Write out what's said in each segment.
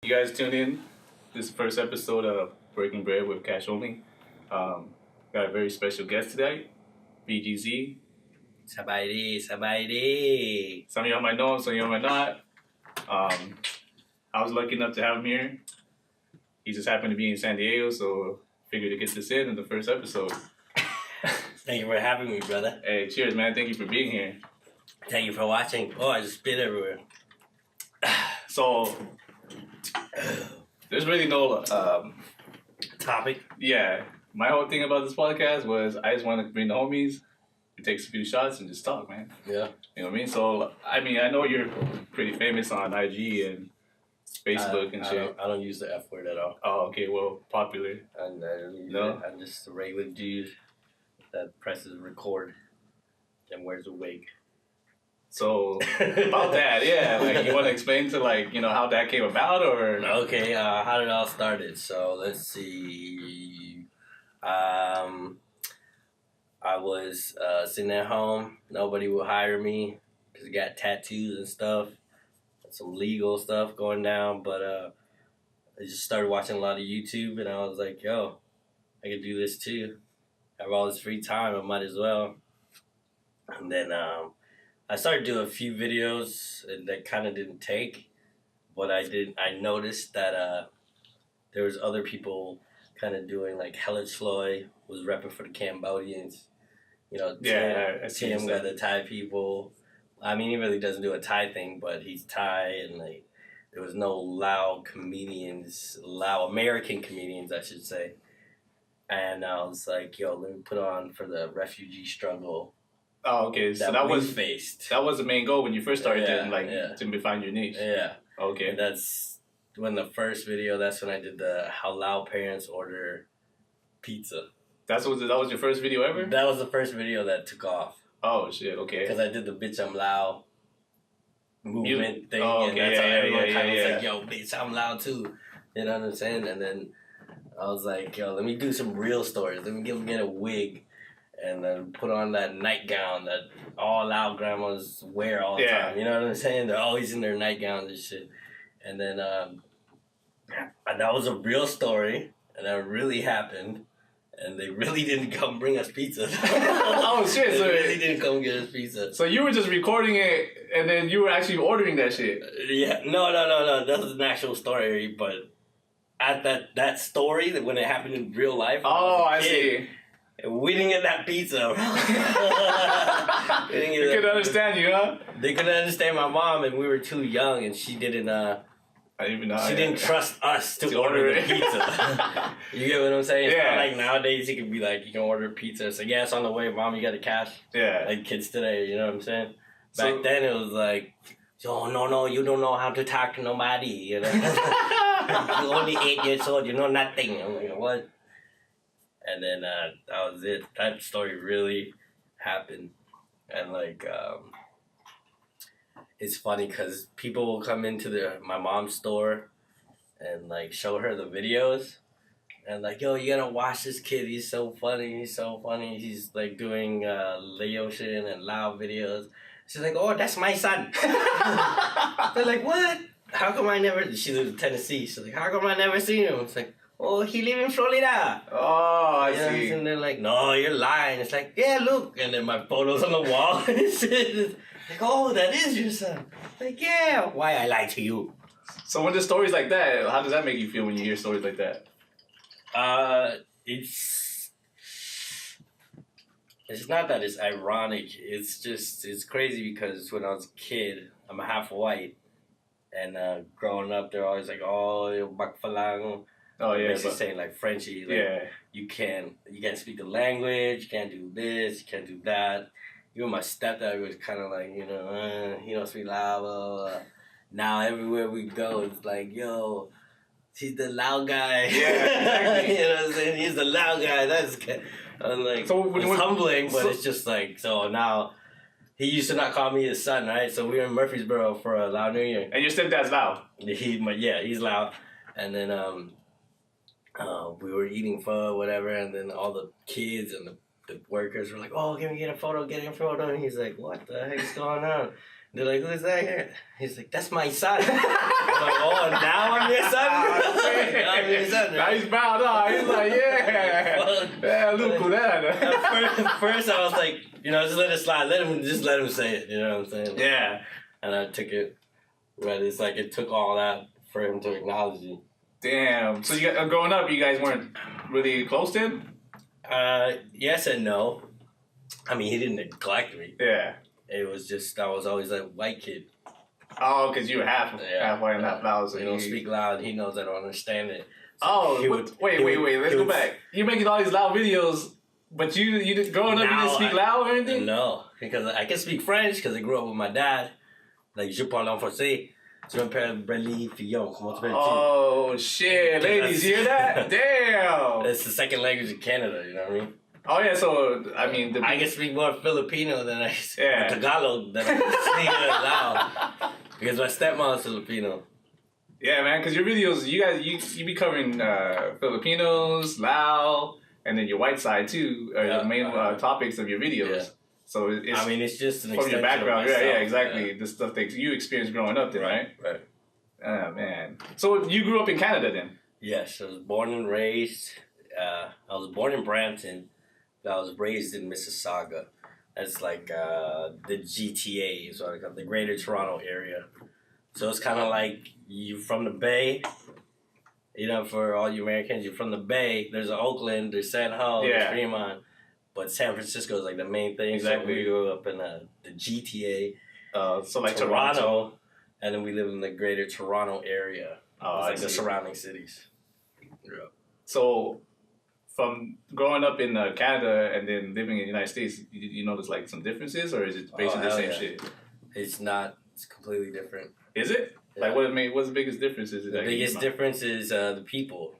You guys tune in. This is the first episode of Breaking Bread with Cash Only. Got a very special guest today, Bgztv. Sabay. Some of y'all might know him, some of y'all might not. I was lucky enough to have him here. He just happened to be in San Diego, so figured to get this in the first episode. Thank you for having me, brother. Hey, cheers, man. Thank you for being here. Thank you for watching. Oh, I just spit everywhere. So, there's really no Topic? Yeah, my whole thing about this podcast was I just want to bring the homies, it takes a few shots and just talk, man. Yeah. You know what I mean? So, I know you're pretty famous on IG and Facebook and shit. I don't use the F word at all. Oh, okay, well, popular. And I don't use No? it. I'm just a regular dude that presses record and wears a wig. So, about that, yeah, like, you want to explain to, how that came about, or? Okay, how did it all started? So, let's see. I was sitting at home. Nobody would hire me because I got tattoos and stuff. Some legal stuff going down. But I just started watching a lot of YouTube, and I was like, yo, I could do this too. I have all this free time. I might as well. And then I started doing a few videos, and that kind of didn't take. But I noticed that there was other people kind of doing, like Hellish Floyd was repping for the Cambodians. You know, Tim got the Thai people. I mean, he really doesn't do a Thai thing, but he's Thai, and there was no Lao American comedians, I should say. And I was like, yo, let me put on for the refugee struggle. Oh, okay. So that was faced. That was the main goal when you first started to find your niche. Yeah. Okay. And that's when the first video. That's when I did the how Lao parents order pizza. That was your first video ever? That was the first video that took off. Oh shit! Okay. Because I did the bitch I'm Lao movement thing, oh, okay. And that's how everyone kind of was yeah. like, yo, bitch, I'm Lao too. You know what I'm saying? And then I was like, yo, let me do some real stories. Let me get a wig. And then put on that nightgown that all Lao grandmas wear all the time. You know what I'm saying? They're always in their nightgowns and shit. And then and that was a real story, and that really happened. And they really didn't come bring us pizza. Oh shit! They So really didn't come get us pizza. So you were just recording it, and then you were actually ordering that shit. Yeah, no. That was an actual story, but at that story, that when it happened in real life. Oh, I see. We didn't get that pizza. They couldn't understand you, huh? They couldn't understand my mom, and we were too young, and she didn't. I didn't even know. She didn't trust us to order the pizza. You get what I'm saying? It's not like nowadays you can be like, you can order pizza. It's like, yeah, it's on the way, mom. You got the cash. Yeah. Like kids today, you know what I'm saying? Back then it was like, oh no, you don't know how to talk to nobody. You know, you only 8 years old. You know nothing. I'm like, what? And then that was it. That story really happened. And it's funny because people will come into my mom's store and show her the videos. And yo, you gotta watch this kid. He's so funny. He's doing Laotian and Lao videos. She's like, oh, that's my son. They're like, what? How come I never... She lives in Tennessee. She's like, how come I never seen him? It's like, oh, he live in Florida. Oh, I see. And they're like, no, you're lying. It's like, yeah, look. And then my photo's on the wall. It's like, oh, that is your son. Like, yeah. Why I lie to you? So when there's stories like that, how does that make you feel when you hear stories like that? It's not that it's ironic. It's crazy because when I was a kid, I'm half white. And growing up, they're always like, oh, you're bakfalang. Oh yeah, basically saying Frenchie. You can't speak the language. You can't do this. You can't do that. Even my stepdad was kind of like, he don't speak Lao. Blah, blah. Now everywhere we go, it's like, yo, he's the Lao guy. Yeah, exactly. You know what I'm saying? He's the Lao guy. That's good. I'm like, so it's humbling, but it's just so now. He used to not call me his son, right? So we were in Murfreesboro for a Lao New Year. And your stepdad's Lao? He's Lao. And then we were eating pho, whatever, and then all the kids and the workers were like, oh, can we get a photo, And he's like, what the heck's going on? They're like, who is that here? He's like, that's my son. I'm like, oh, now I'm your son? I'm your son. Now he's bowed out. He's like, yeah. Yeah, look who that. At first I was like, just let it slide. Let him say it. You know what I'm saying? Yeah. And I took it, but it's like it took all that for him to acknowledge you. Damn. So growing up, you guys weren't really close then? Yes and no. I mean, he didn't neglect me. Yeah. It was just, I was always a white kid. Oh, because you were half white and half loud. So you don't speak loud. He knows I don't understand it. So wait. Let's go back. You're making all these loud videos, but you didn't, growing up, you didn't speak loud or anything? No, because I can speak French because I grew up with my dad. Like, je parle en français. Je m'appelle Bradley Fillon. Comment tu t'appelles-tu? Oh, shit. Ladies, you hear that? Damn. It's the second language in Canada, you know what I mean? Oh, yeah, so, I mean... I can speak more Filipino than I Tagalog than I can speak loud. Because my stepmom's Filipino. Yeah, man, because your videos, you be covering Filipinos, Lao, and then your white side, too, are the main topics of your videos. Yeah. So it's... I mean, it's just an from your background. Myself, yeah, exactly. The stuff that you experienced growing up then, right? Right. Oh, man. So you grew up in Canada then? Yes, I was born and raised. I was born in Brampton. I was raised in Mississauga. That's like the GTA, so like the Greater Toronto Area. So it's kind of like you from the Bay. For all you Americans, you're from the Bay. There's Oakland, there's San Jose, there's Fremont. But San Francisco is like the main thing. Exactly. So we grew up in the GTA. So like Toronto. And then we live in the Greater Toronto Area. Oh, it's like the surrounding cities. Yeah. So... From growing up in Canada and then living in the United States, you notice like some differences, or is it basically the same shit? It's not. It's completely different. Is it? Yeah. Like what's the biggest difference? Is it the biggest difference is the people.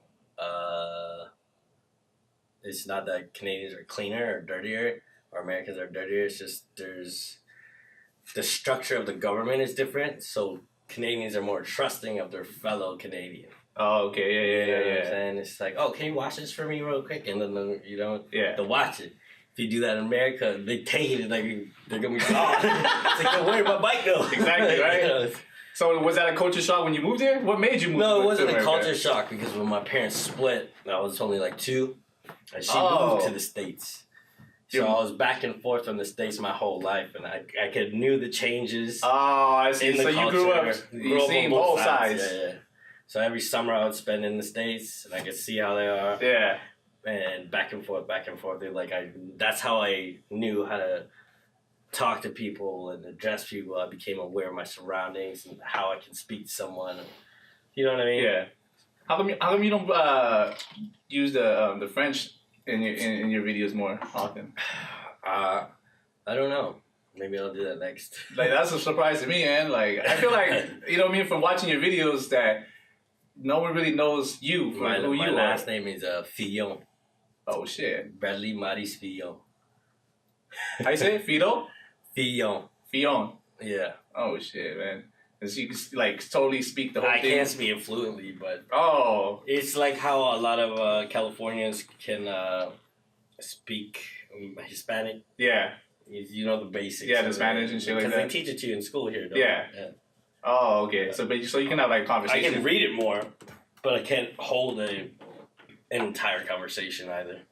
It's not that Canadians are cleaner or dirtier or Americans are dirtier. It's just the structure of the government is different. So Canadians are more trusting of their fellow Canadian. Oh, okay, yeah. And it's like, oh, can you watch this for me real quick? And then, they'll watch it. If you do that in America, they take it and like they're gonna be gone. It's like, where did my bike go? Exactly, right? So was that a culture shock when you moved here? What made you move? No, it wasn't a culture shock because when my parents split, I was only like 2, and she moved to the States. So I was back and forth from the States my whole life, and I knew the changes. Oh, I see. So you grew up seeing both sides. Yeah. So every summer I would spend in the States, and I could see how they are. Yeah. And back and forth. That's how I knew how to talk to people and address people. I became aware of my surroundings and how I can speak to someone. You know what I mean? Yeah. How come you don't use the French in your videos more often? I don't know. Maybe I'll do that next. Like, that's a surprise to me, man. Like, I feel like, you know what I mean, from watching your videos that no one really knows you for who you are. My last name is Fillon. Oh, shit. Bradley Maurice Fillon. How you say it? Fido? Fillon. Fillon. Yeah. Oh, shit, man. So you can, like, totally speak the whole thing? I can't speak it fluently, but... Oh. It's like how a lot of Californians can speak Hispanic. Yeah. You know the basics. Yeah, the Spanish and shit like that. Because they teach it to you in school here, don't yeah. Oh, okay. So you can have, like, conversations. I can read it more, but I can't hold an entire conversation either.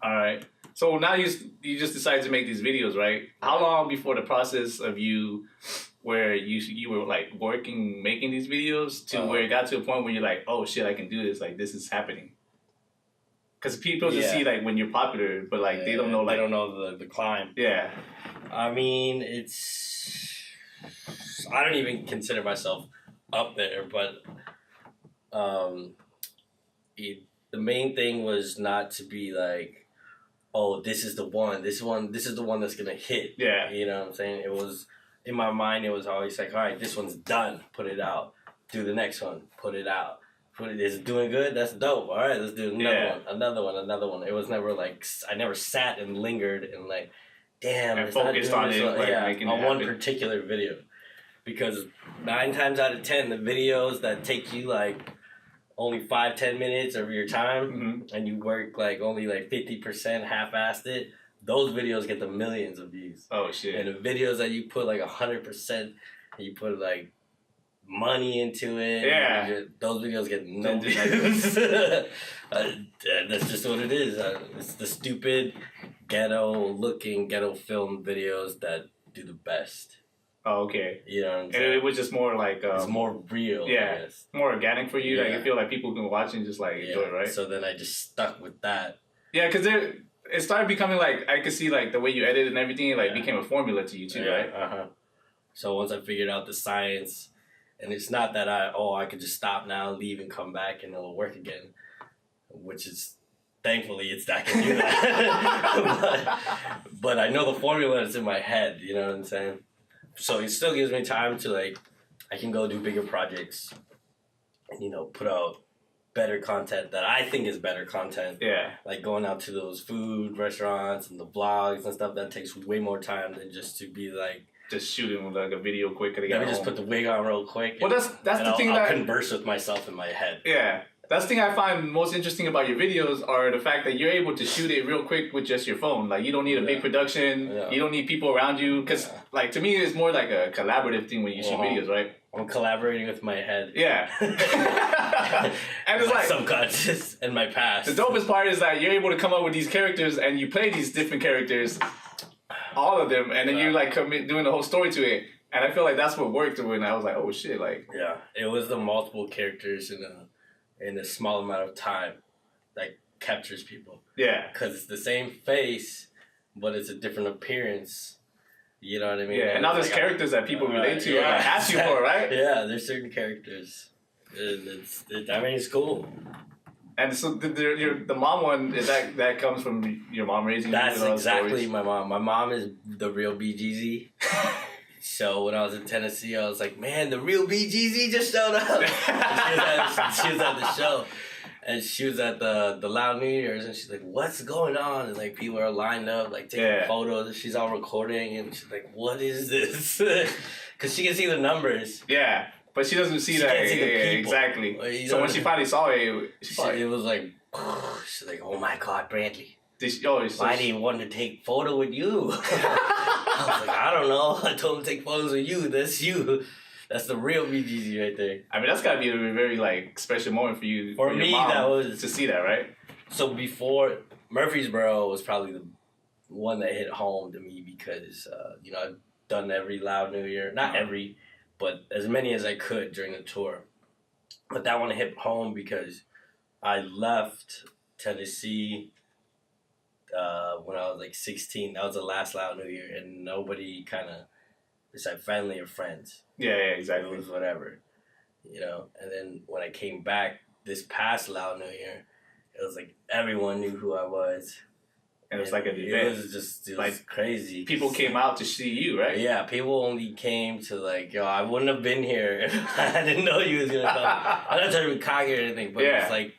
All right. So now you just decided to make these videos, right? How long before the process of you where you were like making these videos to where it got to a point where you're like, oh shit, I can do this, like this is happening? Because people just see like when you're popular, but like they don't know, like they don't know the climb. Yeah. I mean, I don't even consider myself up there, but the main thing was not to be like, oh, this is the one this is the one that's gonna hit. Yeah. You know what I'm saying? It was, in my mind, it was always like, all right, this one's done, put it out. Do the next one, put it out. Is it doing good? That's dope. All right, let's do another one. It was never like, I never sat and lingered and like, damn, and focused on it, on one particular video. Because 9 times out of 10, the videos that take you like only 5-10 minutes of your time, and you work like only like 50%, half-assed it, those videos get the millions of views. Oh shit! And the videos that you put like 100%, you put like money into it. Yeah. Those videos get no views. That's just what it is. It's the stupid ghetto-looking, ghetto-filmed videos that do the best. Oh, okay. You know what I'm And saying? it was just more like... it's more real. Yeah. More organic for you. Yeah. Like, you feel like people can watch and just like enjoy it, right? So then I just stuck with that. Yeah, because it started becoming like, I could see like the way you edit and everything, like became a formula to you too, right? So once I figured out the science, and it's not that I could just stop now, leave, and come back, and it'll work again, which is, thankfully, I can do that. but I know the formula is in my head, you know what I'm saying? So it still gives me time to, like, I can go do bigger projects and, you know, put out better content that I think is better content. Yeah. Like going out to those food restaurants and the vlogs and stuff, that takes way more time than just to be like... Just shooting like a video quick. Let me just put the wig on real quick. Well, that's the thing I'll converse with myself in my head. Yeah. That's the thing I find most interesting about your videos are the fact that you're able to shoot it real quick with just your phone. Like, you don't need a big production. Yeah. You don't need people around you. Because, like, to me, it's more like a collaborative thing when you shoot videos, right? I'm collaborating with my head. Yeah. And it's like... subconscious and my past. The dopest part is that you're able to come up with these characters and you play these different characters, all of them, and then you're, like, doing the whole story to it. And I feel like that's what worked when I was like, oh, shit, like... Yeah. It was the multiple characters in a small amount of time that captures people. Yeah. Because it's the same face, but it's a different appearance. You know what I mean? Yeah, and now there's like characters that people relate to and ask you for, right? Yeah, there's certain characters. It's cool. And so the mom one, is that comes from your mom raising you? That's exactly my mom. My mom is the real Bgztv. So when I was in Tennessee, I was like, man, the real Bgztv just showed up. She was at the show. And she was at the Loud New Year's, and she's like, what's going on? And, like, people are lined up, like, taking photos, and she's all recording, and she's like, what is this? Because she can see the numbers. Yeah, but she doesn't see that. Can't see the people. Exactly. So when she finally saw it, it was like, she's like, oh, my God, Bradley. Why do you want to take photo with you? I was like, I don't know. I told him to take photos with you. That's you. That's the real Bgztv right there. I mean, that's gotta be a very like special moment for you. For me, that was to see that, right? So before Murfreesboro was probably the one that hit home to me because you know, I've done every Loud New Year, not every, but as many as I could during the tour. But that one hit home because I left Tennessee when I was like 16. That was the last Loud New Year, and nobody kind of. It's like family or friends. Yeah, exactly. It was whatever, you know. And then when I came back this past Loud New Year, it was like everyone knew who I was. And it was like an event. It was crazy. People came out to see you, right? Yeah, people only came to like, yo, I wouldn't have been here if I didn't know you was going to come. I'm not trying to be cocky or anything, but it's like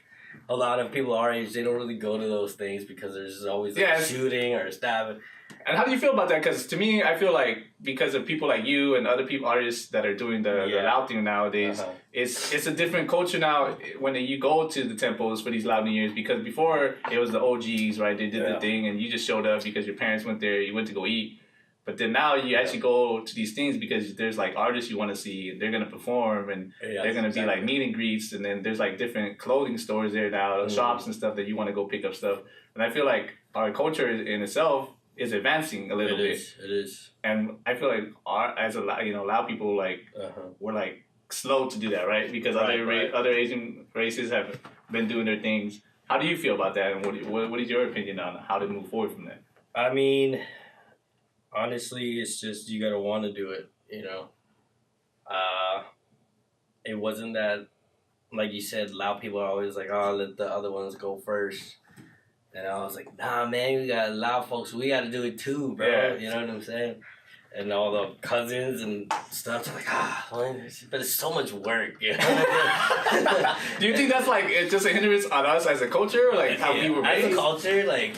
a lot of people our age, they don't really go to those things because there's always like a shooting or a stabbing. And how do you feel about that? Because to me, I feel like because of people like you and other artists that are doing the Loud thing nowadays, it's a different culture now when you go to the temples for these Loud New Years. Because before, it was the OGs, right? They did the thing and you just showed up because your parents went there, you went to go eat. But then now you actually go to these things because there's like artists you want to see and they're going to perform and they're going to be like meet and greets. And then there's like different clothing stores there now, shops and stuff that you want to go pick up stuff. And I feel like our culture in itself is advancing a little bit. It is. And I feel like as Loud people, like, we're like slow to do that, right? Because other Asian races have been doing their things. How do you feel about that? And what is your opinion on how to move forward from that? I mean, honestly, it's just you gotta want to do it, you know. It wasn't that, like you said, Loud people are always like, oh, let the other ones go first. And I was like, nah, man, we got Loud folks. We got to do it too, bro. Yeah. You know what I'm saying? And all the cousins and stuff. They're like, but it's so much work. You know? Do you think that's like it's just a hindrance on us as a culture? Like how we were raised? As a culture, like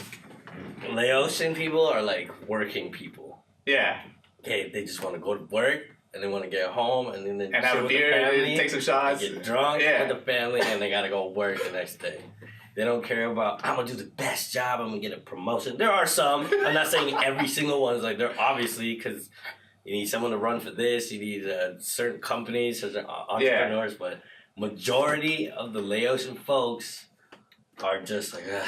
Laotian people are like working people. Yeah. Okay, they just want to go to work and they want to get home and then they have a beer and take some shots. Get drunk with the family and they got to go work the next day. They don't care about, I'm going to do the best job, I'm going to get a promotion. There are some. I'm not saying every single one is like, they're obviously, because you need someone to run for this, you need certain companies, certain entrepreneurs, but majority of the Laotian folks are just like, ugh.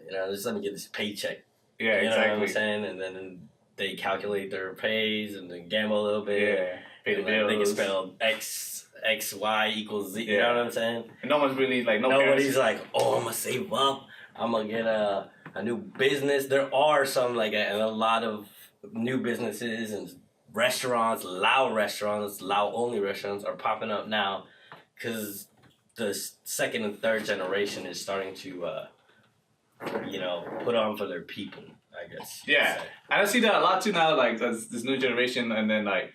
You know, just let me get this paycheck. Yeah, you exactly. know what I'm saying? And then they calculate their pays and then gamble a little bit. Yeah, pay the bills. They can spell X, Y equals Z. You know what I'm saying? And no one's really like, nobody's like, oh, I'm gonna save up. I'm gonna get a new business. There are some like, and a lot of new businesses and restaurants, Lao only restaurants are popping up now because the second and third generation is starting to, put on for their people, I guess. Yeah, and I see that a lot too now, like this new generation, and then like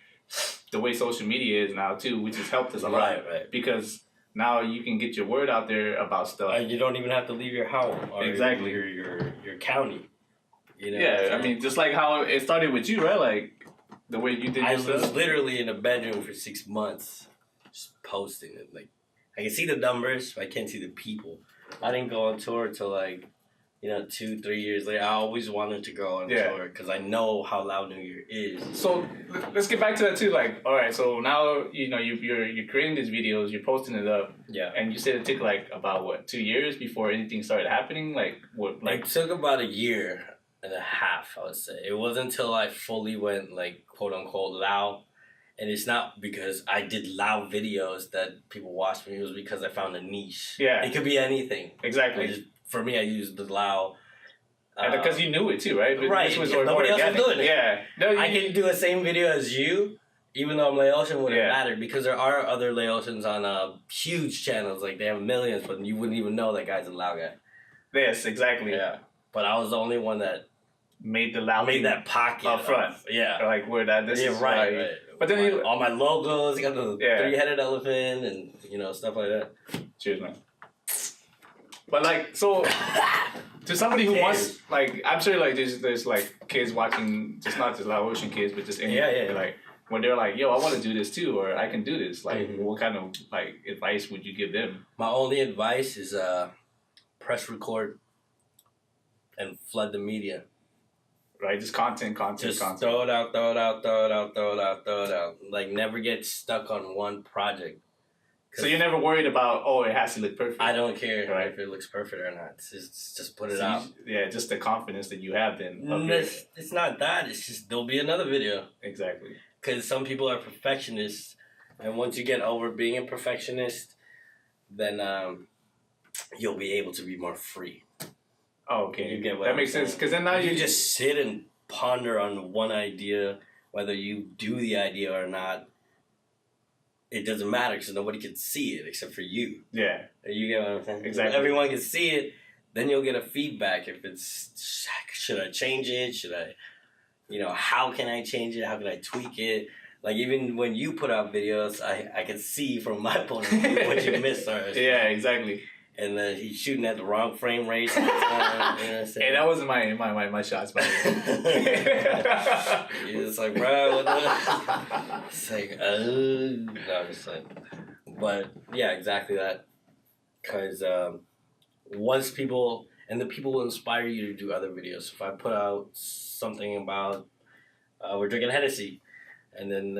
the way social media is now too, which has helped us a lot. Right. Because now you can get your word out there about stuff. You don't even have to leave your house. Or exactly. Your county. You know yeah, I mean, just like how it started with you, right? Like the way you did your stuff. I was literally in a bedroom for 6 months, just posting it. Like I can see the numbers, but I can't see the people. I didn't go on tour till 2-3 years later. I always wanted to go on tour because I know how loud New Year is. So let's get back to that too. Like, all right, so now you're creating these videos, you're posting it up. Yeah. And you said it took about 2 years before anything started happening. It took about 1.5 years, I would say. It wasn't until I fully went quote unquote Lao. And it's not because I did Lao videos that people watched me. It was because I found a niche. Yeah. It could be anything. Exactly. For me, I used the Lao. Because you knew it too, right? Right. This was nobody else was doing it. Yeah. No, I can do the same video as you, even though I'm Laotian, wouldn't matter. Because there are other Laotians on huge channels. Like, they have millions, but you wouldn't even know that guy's a Lao guy. Yes, exactly. Yeah. But I was the only one that made that pocket up front. Where that this is right. But then all my logos, got the 3-headed elephant and stuff like that. Cheers, man. But so to somebody who wants I'm sure there's kids watching, just not just Laotian kids, but just any when they're like, yo, I want to do this too, or I can do this. What kind of advice would you give them? My only advice is press record and flood the media. Right, just content. Just throw it out. Never get stuck on one project. So you're never worried about, it has to look perfect. I don't care if it looks perfect or not. Just put it out. Just the confidence that you have then. It's not that. It's just there'll be another video. Exactly. Because some people are perfectionists, and once you get over being a perfectionist, then you'll be able to be more free. Oh, okay. You get what that makes sense. Because then now you just sit and ponder on one idea, whether you do the idea or not. It doesn't matter because nobody can see it except for you. Yeah. You get what I'm saying? Exactly. If everyone can see it, then you'll get a feedback. If it's, should I change it? Should I, how can I change it? How can I tweak it? Even when you put out videos, I can see from my point of view what you missed. Yeah, exactly. And he's shooting at the wrong frame rate. You know what I'm saying? Hey, that wasn't my shots, by the way. It's like, bro, what the? It's like, no, I'm just saying. But, yeah, exactly that. Because once people, and the people will inspire you to do other videos. If I put out something about, we're drinking Hennessy, and then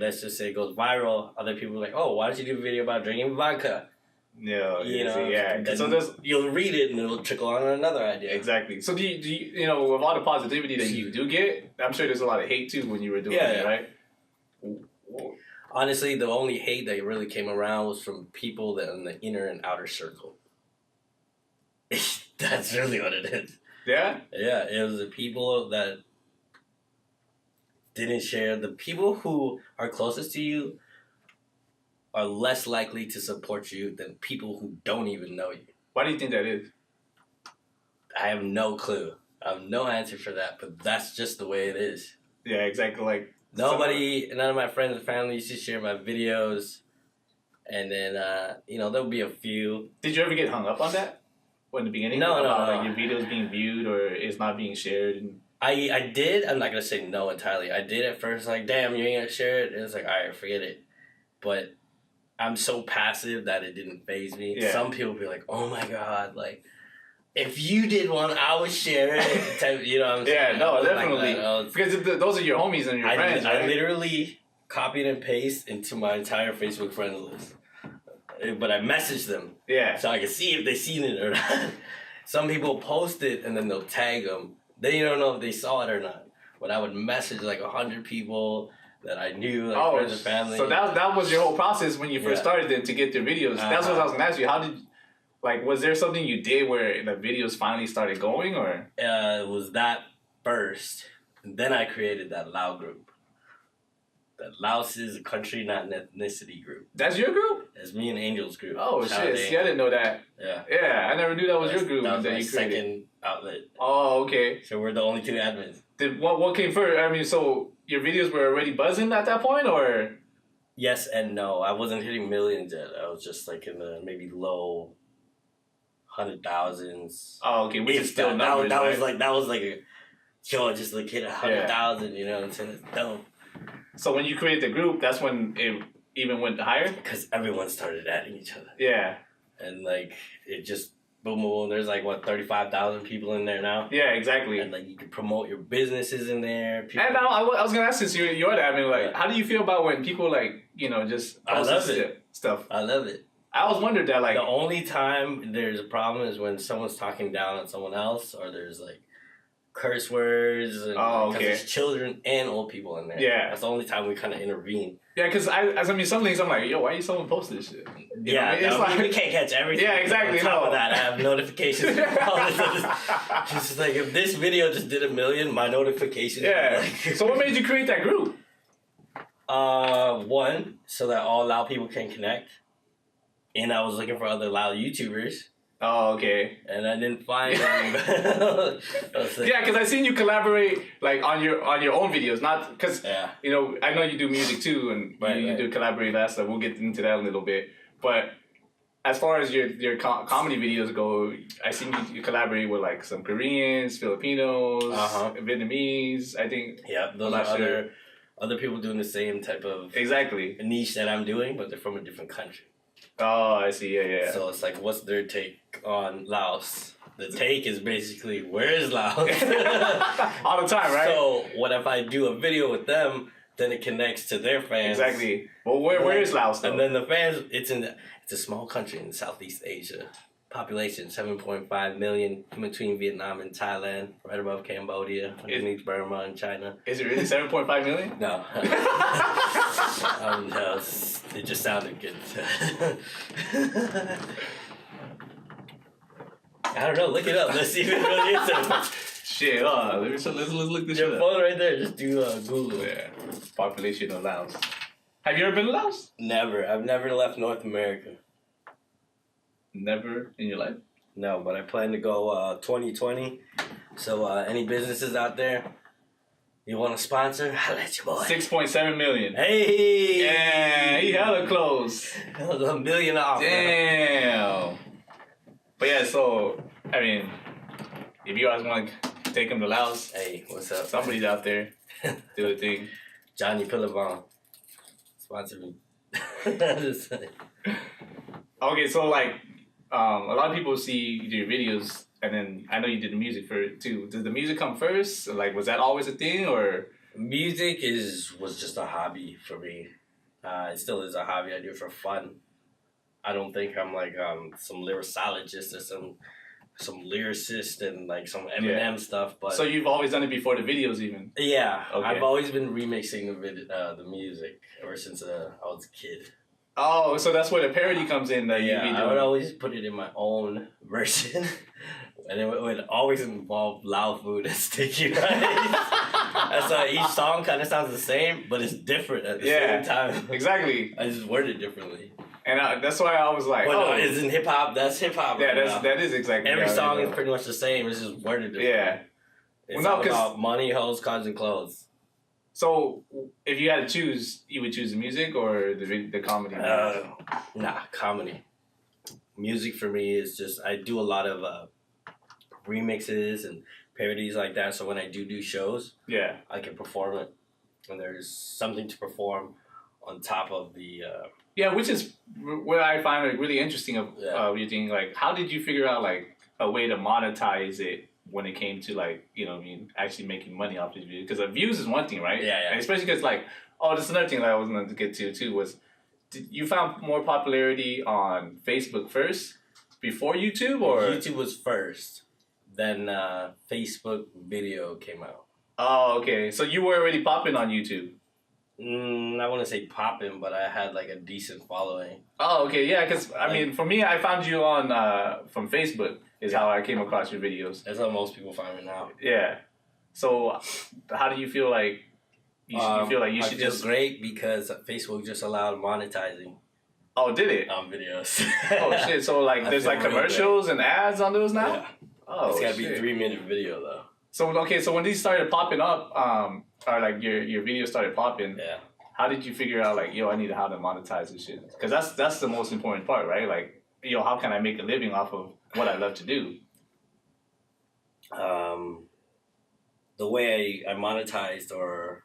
let's just say it goes viral, other people are like, oh, why don't you do a video about drinking vodka? Yeah, So you'll read it and it'll trickle on another idea. Exactly. So do you with all the positivity that you do get, I'm sure there's a lot of hate too when you were doing it, right? Honestly, the only hate that really came around was from people that in the inner and outer circle. That's really what it is. Yeah? Yeah, it was the people that didn't share. The people who are closest to you are less likely to support you than people who don't even know you. Why do you think that is? I have no clue. I have no answer for that, but that's just the way it is. Yeah, exactly. None of my friends and family used to share my videos, and then, there'll be a few. Did you ever get hung up on that? In the beginning? No. Your videos being viewed or it's not being shared? I did. I'm not going to say no entirely. I did at first, damn, you ain't going to share it. And it's all right, forget it. But I'm so passive that it didn't faze me. Yeah. Some people be like, "Oh my god, like if you did one, I would share it." Type, you know what I'm saying? Yeah, no, Like definitely. that. Because those are your homies and your friends, right? I literally copied and paste into my entire Facebook friends list. But I messaged them. Yeah. So I can see if they seen it or not. Some people post it and then they'll tag them. They don't know if they saw it or not. But I would message like 100 people that I knew, like friends and family. So that was your whole process when you first started then to get their videos. That's what I was gonna ask you. How did, like, was there something you did where the videos finally started going, or? It was that first. And then I created that Lao group. That Laos is a country, not an ethnicity group. That's your group? It's me and Angel's group. Oh, shit. See, I didn't know that. Yeah. Yeah, I never knew that was your group that was that my you created. second outlet. Oh, okay. So we're the only two admins. What came first? I mean, so your videos were already buzzing at that point, or? Yes and no. I wasn't hitting millions yet. I was just like in the maybe low 100,000s. Oh, okay. Which is still numbers, that right? was like a, yo, just like hit 100,000. You know what I'm saying? It's dope. So when you created the group, that's when it even went higher? Because everyone started adding each other. Yeah. And like it just boom, boom, boom. There's like what 35,000 people in there now. Yeah, exactly. And like you can promote your businesses in there. And now I was gonna ask, since you're that, I mean, like, how do you feel about when people like, you know, just post stuff? I love it. I always wondered that, like, the only time there's a problem is when someone's talking down on someone else, or there's like curse words, and because there's children and old people in there. Yeah, that's the only time we kind of intervene. Yeah, because I mean, some things I'm like, yo, why you someone post this shit? You know, it's like we can't catch everything. Yeah, exactly. On top of that, I have notifications. It's just like if this video just did 1 million, my notifications. Yeah. Like, so what made you create that group? One, so that all Lao people can connect, and I was looking for other Lao YouTubers. Oh, okay. And I didn't find them. Yeah, because I seen you collaborate like on your own videos, not because you know, I know you do music too, and you do collaborate that stuff. We'll get into that a little bit, but as far as your comedy videos go, I seen you collaborate with like some Koreans, Filipinos, Vietnamese. I think. Yeah, those are other people doing the same type of niche that I'm doing, but they're from a different country. Oh, I see. Yeah. So it's like, what's their take on Laos? The take is basically, where is Laos? All the time, right? So what if I do a video with them? Then it connects to their fans. Exactly. Well, where is Laos though? And then the fans, it's a small country in Southeast Asia. Population 7.5 million, in between Vietnam and Thailand, right above Cambodia, underneath Burma and China. Is it really 7.5 million? No. No, it just sounded good. I don't know. Look it up. Let's see if it really is. Shit, let's look this shit up. Your phone right there. Just do Google. Yeah. Population of Laos. Have you ever been to Laos? Never. I've never left North America. Never in your life? No, but I plan to go 2020. So any businesses out there, you want to sponsor? I'll let you boy. 6.7 million. Hey! Yeah, he hella close. That was $1 million off. Damn. But yeah, so, I mean, if you guys want to take him to Laos, hey, what's up? Somebody's out there. Do the thing. Johnny Pillabong. Sponsor me. Okay, so like, a lot of people see your videos, and then I know you did the music for it too. Did the music come first? Like, was that always a thing, or? Music was just a hobby for me. It still is a hobby. I do it for fun. I don't think I'm like some lyricologist or some lyricist and like some Eminem stuff. But so you've always done it before the videos, even? Yeah, okay. I've always been remixing the music ever since I was a kid. Oh, so that's where the parody comes in. That I would always put it in my own version, and it would always involve loud food and sticky rice. That's why each song kind of sounds the same, but it's different at the same time. Exactly. I just word it differently. And that's why I was like, no, isn't hip hop? That's hip hop. Yeah, that is exactly. Every song is pretty much the same. It's just worded differently. Yeah. It's all about money, hoes, cars, and clothes. So, if you had to choose, you would choose the music or the comedy? Nah, comedy. Music for me is just, I do a lot of remixes and parodies like that. So when I do shows, I can perform it. And there's something to perform on top of the. Yeah, which is where I find it really interesting of your thing. Like, how did you figure out like a way to monetize it when it came to like, you know, what I mean, actually making money off these videos? Because the views is one thing, right? Yeah, yeah. And especially because like, oh, this is another thing that I was going to get to too was, you found more popularity on Facebook first before YouTube, or YouTube was first, then Facebook video came out. Oh, okay. So you were already popping on YouTube. I wouldn't say popping, but I had like a decent following. Oh, okay, yeah. Because I mean, for me, I found you on from Facebook. Is how I came across your videos. That's how most people find me now. Yeah. So, how do you feel like you feel like you should feel just great because Facebook just allowed monetizing. Oh, did it? On videos. Oh shit! So like, there's like commercials and ads on those now. Yeah. Oh, it's gotta be 3-minute video though. So okay, so when these started popping up, or like your videos started popping, yeah. How did you figure out like, yo, I need how to monetize this shit? Because that's the most important part, right? Like, yo, how can I make a living off of what I love to do? The way I monetized, or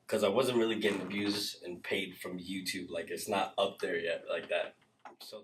because I wasn't really getting views and paid from YouTube, like it's not up there yet like that. So